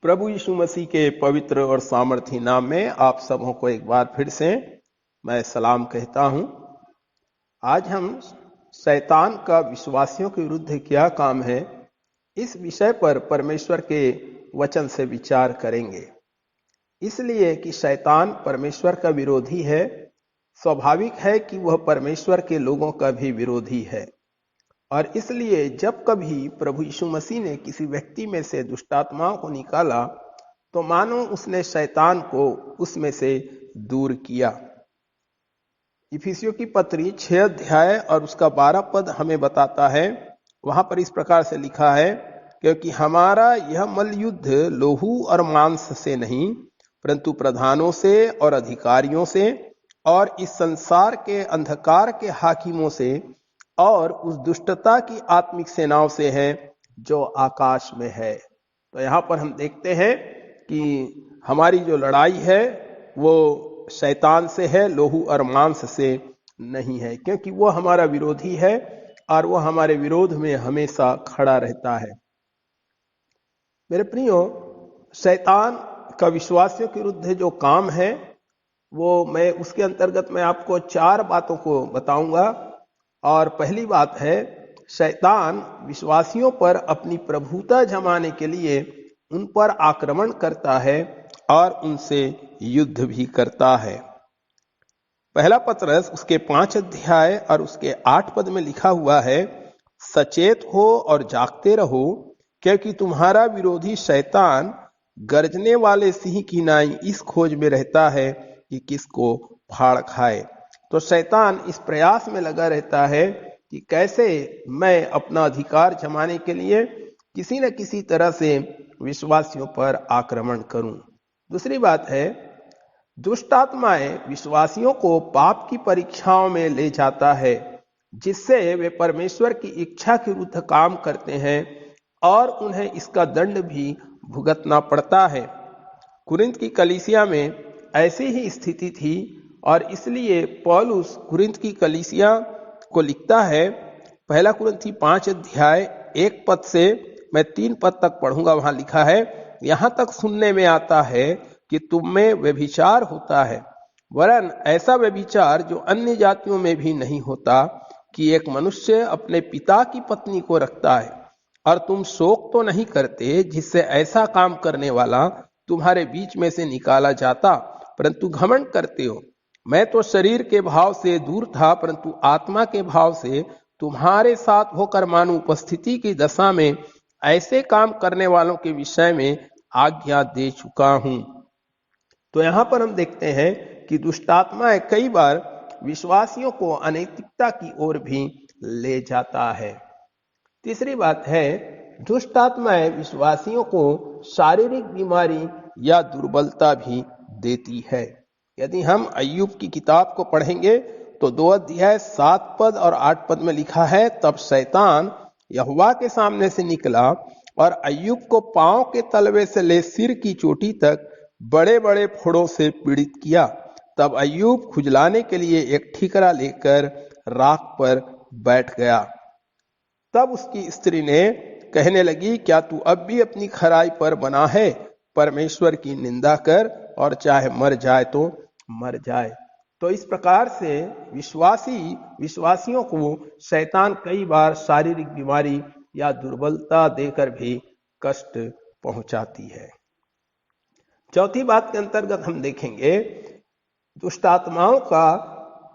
प्रभु यीशु मसीह के पवित्र और सामर्थी नाम में आप सबों को एक बार फिर से मैं सलाम कहता हूं। आज हम शैतान का विश्वासियों के विरुद्ध क्या काम है, इस विषय पर परमेश्वर के वचन से विचार करेंगे। इसलिए कि शैतान परमेश्वर का विरोधी है, स्वाभाविक है कि वह परमेश्वर के लोगों का भी विरोधी है। और इसलिए जब कभी प्रभु यीशु मसीह ने किसी व्यक्ति में से दुष्टात्माओं को निकाला तो मानो उसने शैतान को उसमें से दूर किया। इफिसियों की पत्री 6 अध्याय और उसका 12 पद हमें बताता है। वहां पर इस प्रकार से लिखा है, क्योंकि हमारा यह मल्लयुद्ध लोहू और मांस से नहीं परंतु प्रधानों से और अधिकारियों से और इस संसार के अंधकार के हाकिमों से और उस दुष्टता की आत्मिक सेनाओं से है जो आकाश में है। तो यहाँ पर हम देखते हैं कि हमारी जो लड़ाई है वो शैतान से है, लोहू और मांस से नहीं है, क्योंकि वो हमारा विरोधी है और वो हमारे विरोध में हमेशा खड़ा रहता है। मेरे प्रियो, शैतान का विश्वासियों के विरुद्ध जो काम है वो मैं उसके अंतर्गत मैं आपको 4 बातों को बताऊंगा। और पहली बात है, शैतान विश्वासियों पर अपनी प्रभुता जमाने के लिए उन पर आक्रमण करता है और उनसे युद्ध भी करता है। पहला पत्रस उसके 5 अध्याय और उसके 8 पद में लिखा हुआ है, सचेत हो और जागते रहो, क्योंकि तुम्हारा विरोधी शैतान गरजने वाले सिंह की नाई इस खोज में रहता है कि किसको फाड़ खाए। तो शैतान इस प्रयास में लगा रहता है कि कैसे मैं अपना अधिकार जमाने के लिए किसी न किसी तरह से विश्वासियों पर आक्रमण करूं। दूसरी बात है, दुष्ट आत्माएं विश्वासियों को पाप की परीक्षाओं में ले जाता है, जिससे वे परमेश्वर की इच्छा के विरुद्ध काम करते हैं और उन्हें इसका दंड भी भुगतना पड़ता है। कुरिन्थ की कलीसिया में ऐसी ही स्थिति थी और इसलिए पौलुस कुरिन्थ की कलीसिया को लिखता है। पहला कुरिन्थी 5 अध्याय 1 पद से मैं 3 पद तक पढ़ूंगा। वहां लिखा है, यहां तक सुनने में आता है कि तुम में व्यभिचार होता है, वरन ऐसा व्यभिचार जो अन्य जातियों में भी नहीं होता, कि एक मनुष्य अपने पिता की पत्नी को रखता है। और तुम शोक तो नहीं करते, जिससे ऐसा काम करने वाला तुम्हारे बीच में से निकाला जाता, परंतु घमंड करते हो। मैं तो शरीर के भाव से दूर था, परंतु आत्मा के भाव से तुम्हारे साथ होकर मानो उपस्थिति की दशा में ऐसे काम करने वालों के विषय में आज्ञा दे चुका हूं। तो यहां पर हम देखते हैं कि दुष्टात्माएं कई बार विश्वासियों को अनैतिकता की ओर भी ले जाता है। तीसरी बात है, दुष्ट आत्माएं विश्वासियों को शारीरिक बीमारी या दुर्बलता भी देती है। यदि हम अय्यूब की किताब को पढ़ेंगे तो 2 अध्याय 7 पद और 8 पद में लिखा है, तब शैतान यहोवा के सामने से निकला और अय्यूब को पांव के तलवे से ले सिर की चोटी तक बड़े बड़े फोड़ों से पीड़ित किया। तब अय्यूब खुजलाने के लिए एक ठीकरा लेकर राख पर बैठ गया। तब उसकी स्त्री ने कहने लगी, क्या तू अब भी अपनी खराई पर बना है? परमेश्वर की निंदा कर और चाहे मर जाए तो मर जाए। तो इस प्रकार से विश्वासियों को शैतान कई बार शारीरिक बीमारी या दुर्बलता देकर भी कष्ट पहुंचाती है। चौथी बात के अंतर्गत हम देखेंगे, दुष्ट आत्माओं का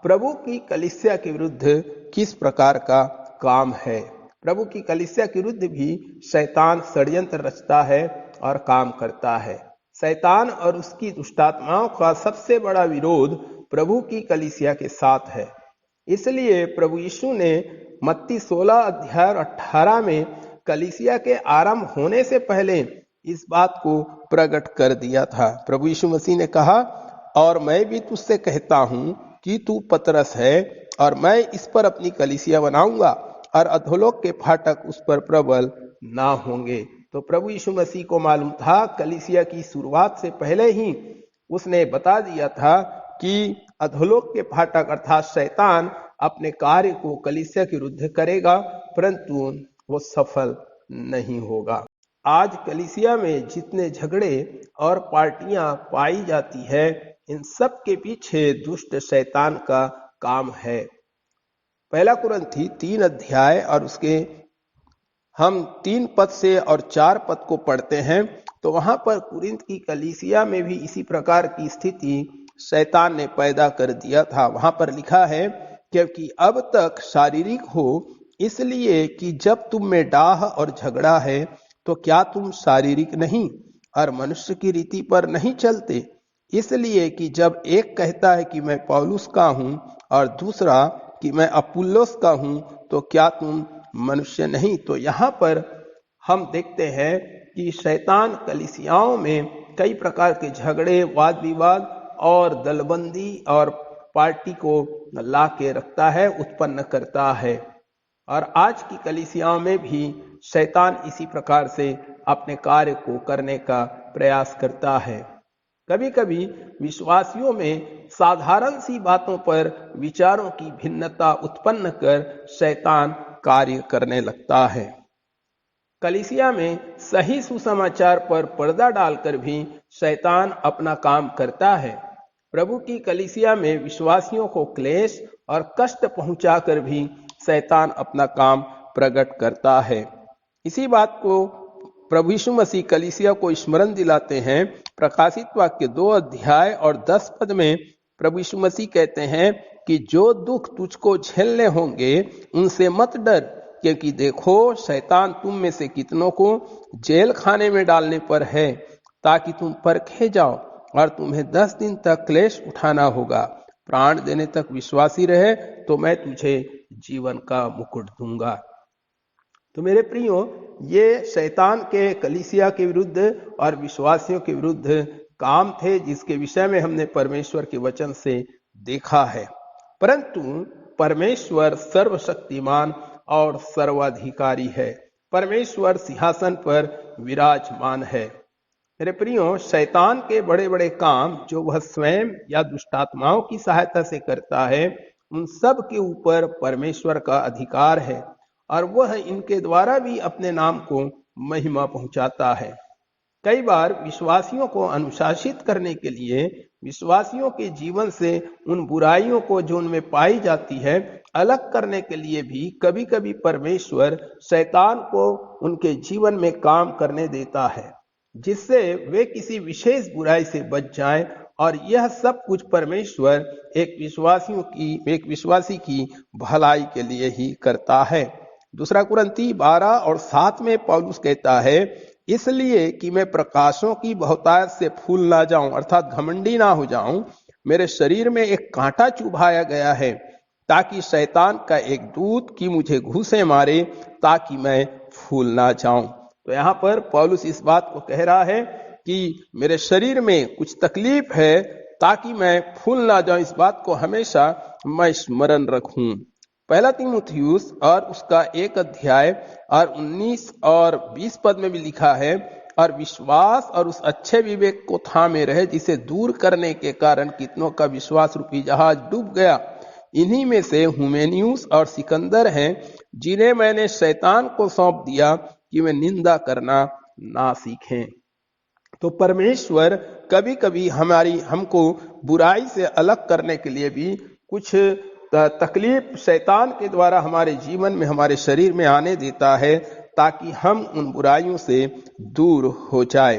प्रभु की कलीसिया के विरुद्ध किस प्रकार का काम है। प्रभु की कलीसिया के विरुद्ध भी शैतान षड्यंत्र रचता है और काम करता है। शैतान और उसकी दुष्टात्माओं का सबसे बड़ा विरोध प्रभु की कलीसिया के साथ है। इसलिए प्रभु यीशु ने मत्ती 16 अध्याय 18 में कलीसिया के आरंभ होने से पहले इस बात को प्रकट कर दिया था। प्रभु यीशु मसीह ने कहा, और मैं भी तुझसे कहता हूं कि तू पतरस है और मैं इस पर अपनी कलीसिया बनाऊंगा और अधोलोक के फाटक उस पर प्रबल ना होंगे। तो प्रभु यीशु मसीह को मालूम था, कलीसिया की शुरुआत से पहले ही उसने बता दिया था कि अधोलोक के फाटक अर्थात शैतान अपने कार्य को कलीसिया के विरुद्ध करेगा, परंतु वो सफल नहीं होगा। आज कलीसिया में जितने झगड़े और पार्टियां पाई जाती है, इन सब के पीछे दुष्ट शैतान का काम है। पहला कुरिन्थी 3 अध्याय और उसके हम 3 पद से और 4 पद को पढ़ते हैं तो वहां पर कुरिन्थ की कलीसिया में भी इसी प्रकार की स्थिति शैतान ने पैदा कर दिया था। वहां पर लिखा है, क्योंकि अब तक शारीरिक हो, इसलिए कि जब तुम में डाह और झगड़ा है तो क्या तुम शारीरिक नहीं और मनुष्य की रीति पर नहीं चलते? इसलिए कि जब एक कहता है कि मैं पौलुस का हूं और दूसरा कि मैं अपुल्लोस का हूं, तो क्या तुम मनुष्य नहीं? तो यहाँ पर हम देखते हैं कि शैतान कलीसियाओं में कई प्रकार के झगड़े, वाद विवाद और दलबंदी और पार्टी को ला के रखता है, उत्पन्न करता है। और आज की कलीसियाओं में भी शैतान इसी प्रकार से अपने कार्य को करने का प्रयास करता है। कभी कभी विश्वासियों में साधारण सी बातों पर विचारों की भिन्नता उत्पन्न कर शैतान कार्य करने लगता है। कलीसिया में सही सुसमाचार पर पर्दा डालकर भी शैतान अपना काम करता है। प्रभु की कलीसिया में विश्वासियों को क्लेश और कष्ट पहुंचाकर भी शैतान अपना काम प्रकट करता है। इसी बात को प्रभु यीशु मसीह कलीसिया को स्मरण दिलाते हैं। प्रकाशित वाक्य 2 अध्याय और 10 पद में प्रभु यीशु मसीह कहते हैं कि जो दुख तुझको झेलने होंगे उनसे मत डर, क्योंकि देखो शैतान तुम में से कितनों को जेल खाने में डालने पर है, ताकि तुम परखे जाओ और तुम्हें 10 दिन तक क्लेश उठाना होगा। प्राण देने तक विश्वासी रहे तो मैं तुझे जीवन का मुकुट दूंगा। तो मेरे प्रियो, ये शैतान के कलीसिया के विरुद्ध और विश्वासियों के विरुद्ध काम थे, जिसके विषय में हमने परमेश्वर के वचन से देखा है। परंतु परमेश्वर सर्वशक्तिमान और सर्वाधिकारी है। परमेश्वर सिंहासन पर विराजमान है। मेरे प्रियो, शैतान के बड़े बड़े काम जो वह स्वयं या दुष्टात्माओं की सहायता से करता है, उन सब के ऊपर परमेश्वर का अधिकार है और वह इनके द्वारा भी अपने नाम को महिमा पहुंचाता है। कई बार विश्वासियों को अनुशासित करने के लिए, विश्वासियों के जीवन से उन बुराइयों को जो उनमें पाई जाती है अलग करने के लिए भी कभी कभी परमेश्वर शैतान को उनके जीवन में काम करने देता है, जिससे वे किसी विशेष बुराई से बच जाएं। और यह सब कुछ परमेश्वर एक विश्वासी की भलाई के लिए ही करता है। दूसरा कुरिन्थी 12 और 7 में पौलुस कहता है, इसलिए कि मैं प्रकाशों की बहुतायत से फूल ना जाऊं, अर्थात घमंडी ना हो जाऊं, मेरे शरीर में एक कांटा चुभाया गया है, ताकि शैतान का एक दूत की मुझे घूंसे मारे, ताकि मैं फूल ना जाऊं। तो यहाँ पर पौलुस इस बात को कह रहा है कि मेरे शरीर में कुछ तकलीफ है, ताकि मैं फूल ना जाऊं। इस बात को हमेशा मैं स्मरण रखूं। पहला तीमुथियुस और उसका 1 अध्याय और 19 और 20 पद में भी लिखा है, और विश्वास और उस अच्छे विवेक को थामे रहे, जिसे दूर करने के कारण कितनों का विश्वास रूपी जहाज डूब गया। इन्हीं में से हुमेनियुस और सिकंदर हैं, जिन्हें मैंने शैतान को सौंप दिया कि वे निंदा करना ना सीखें। तो परमेश्वर कभी कभी हमको बुराई से अलग करने के लिए भी कुछ तकलीफ शैतान के द्वारा हमारे जीवन में, हमारे शरीर में आने देता है, ताकि हम उन बुराइयों से दूर हो जाए।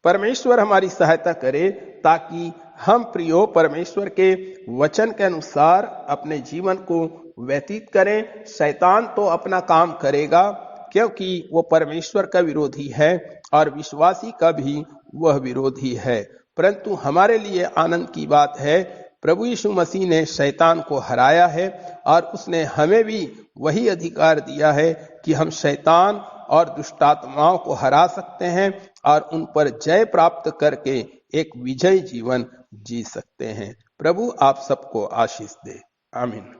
परमेश्वर हमारी सहायता करे ताकि हम प्रियो परमेश्वर के वचन के अनुसार अपने जीवन को व्यतीत करें। शैतान तो अपना काम करेगा, क्योंकि वो परमेश्वर का विरोधी है और विश्वासी का भी वह विरोधी है। परंतु हमारे लिए आनंद की बात है, प्रभु यीशु मसीह ने शैतान को हराया है और उसने हमें भी वही अधिकार दिया है कि हम शैतान और दुष्टात्माओं को हरा सकते हैं और उन पर जय प्राप्त करके एक विजयी जीवन जी सकते हैं। प्रभु आप सबको आशीष दे। आमीन।